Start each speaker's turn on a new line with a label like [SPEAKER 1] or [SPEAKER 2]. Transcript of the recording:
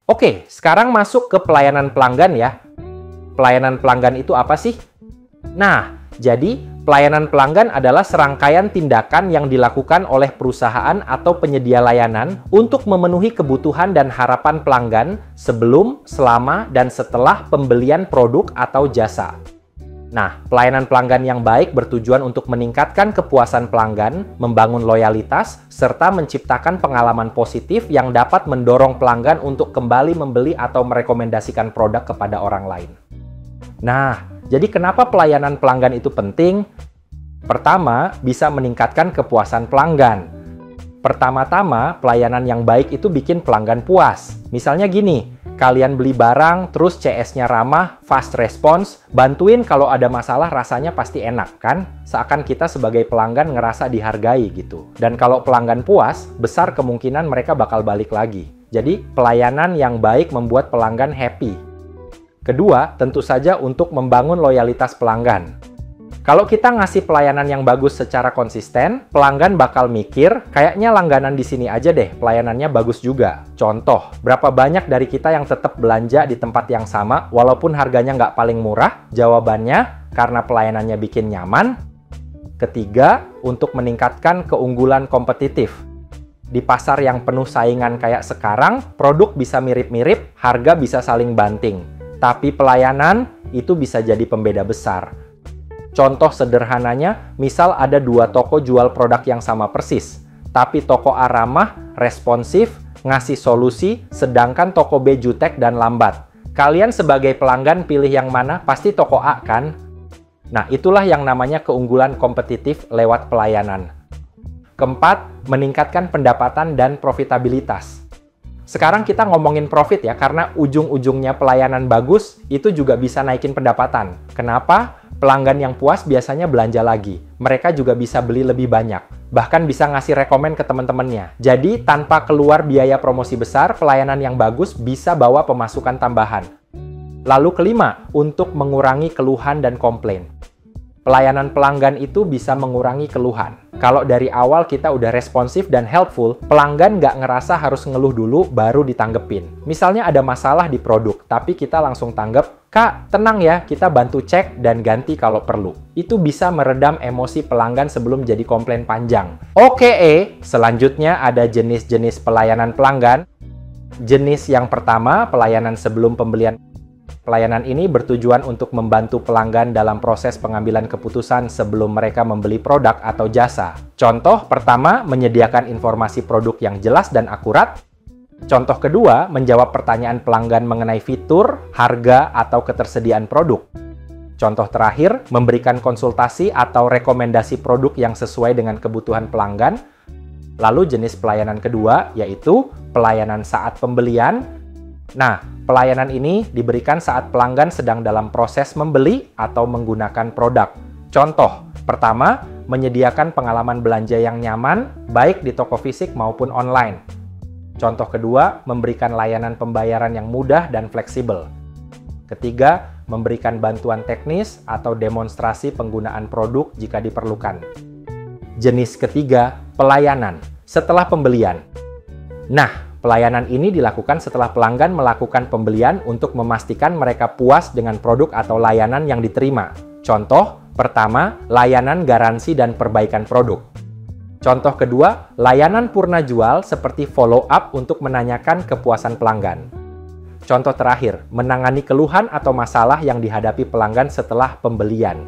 [SPEAKER 1] Oke, sekarang masuk ke pelayanan pelanggan ya. Pelayanan pelanggan itu apa sih? Nah, jadi pelayanan pelanggan adalah serangkaian tindakan yang dilakukan oleh perusahaan atau penyedia layanan untuk memenuhi kebutuhan dan harapan pelanggan sebelum, selama, dan setelah pembelian produk atau jasa. Nah, pelayanan pelanggan yang baik bertujuan untuk meningkatkan kepuasan pelanggan, membangun loyalitas, serta menciptakan pengalaman positif yang dapat mendorong pelanggan untuk kembali membeli atau merekomendasikan produk kepada orang lain. Nah, jadi kenapa pelayanan pelanggan itu penting? Pertama, bisa meningkatkan kepuasan pelanggan. Pertama-tama, pelayanan yang baik itu bikin pelanggan puas. Misalnya gini, kalian beli barang, terus CS-nya ramah, fast response, bantuin kalau ada masalah rasanya pasti enak, kan? Seakan kita sebagai pelanggan ngerasa dihargai gitu. Dan kalau pelanggan puas, besar kemungkinan mereka bakal balik lagi. Jadi, pelayanan yang baik membuat pelanggan happy. Kedua, tentu saja untuk membangun loyalitas pelanggan. Kalau kita ngasih pelayanan yang bagus secara konsisten, pelanggan bakal mikir, kayaknya langganan di sini aja deh, pelayanannya bagus juga. Contoh, berapa banyak dari kita yang tetap belanja di tempat yang sama, walaupun harganya nggak paling murah? Jawabannya, karena pelayanannya bikin nyaman. Ketiga, untuk meningkatkan keunggulan kompetitif. Di pasar yang penuh saingan kayak sekarang, produk bisa mirip-mirip, harga bisa saling banting. Tapi pelayanan, itu bisa jadi pembeda besar. Contoh sederhananya, misal ada dua toko jual produk yang sama persis, tapi toko A ramah, responsif, ngasih solusi, sedangkan toko B jutek dan lambat. Kalian sebagai pelanggan pilih yang mana? Pasti toko A kan? Nah, itulah yang namanya keunggulan kompetitif lewat pelayanan. Keempat, meningkatkan pendapatan dan profitabilitas. Sekarang kita ngomongin profit ya, karena ujung-ujungnya pelayanan bagus, itu juga bisa naikin pendapatan. Kenapa? Pelanggan yang puas biasanya belanja lagi. Mereka juga bisa beli lebih banyak. Bahkan bisa ngasih rekomen ke teman-temannya. Jadi, tanpa keluar biaya promosi besar, pelayanan yang bagus bisa bawa pemasukan tambahan. Lalu kelima, untuk mengurangi keluhan dan komplain. Pelayanan pelanggan itu bisa mengurangi keluhan. Kalau dari awal kita udah responsif dan helpful, pelanggan nggak ngerasa harus ngeluh dulu baru ditanggepin. Misalnya ada masalah di produk, tapi kita langsung tanggep, "Kak, tenang ya, kita bantu cek dan ganti kalau perlu." Itu bisa meredam emosi pelanggan sebelum jadi komplain panjang. Oke, selanjutnya ada jenis-jenis pelayanan pelanggan. Jenis yang pertama, pelayanan sebelum pembelian. Pelayanan ini bertujuan untuk membantu pelanggan dalam proses pengambilan keputusan sebelum mereka membeli produk atau jasa. Contoh pertama, menyediakan informasi produk yang jelas dan akurat. Contoh kedua, menjawab pertanyaan pelanggan mengenai fitur, harga, atau ketersediaan produk. Contoh terakhir, memberikan konsultasi atau rekomendasi produk yang sesuai dengan kebutuhan pelanggan. Lalu jenis pelayanan kedua, yaitu pelayanan saat pembelian. Nah, pelayanan ini diberikan saat pelanggan sedang dalam proses membeli atau menggunakan produk. Contoh, pertama, menyediakan pengalaman belanja yang nyaman, baik di toko fisik maupun online. Contoh kedua, memberikan layanan pembayaran yang mudah dan fleksibel. Ketiga, memberikan bantuan teknis atau demonstrasi penggunaan produk jika diperlukan. Jenis ketiga, pelayanan setelah pembelian. Nah, pelayanan ini dilakukan setelah pelanggan melakukan pembelian untuk memastikan mereka puas dengan produk atau layanan yang diterima. Contoh, pertama, layanan garansi dan perbaikan produk. Contoh kedua, layanan purna jual seperti follow up untuk menanyakan kepuasan pelanggan. Contoh terakhir, menangani keluhan atau masalah yang dihadapi pelanggan setelah pembelian.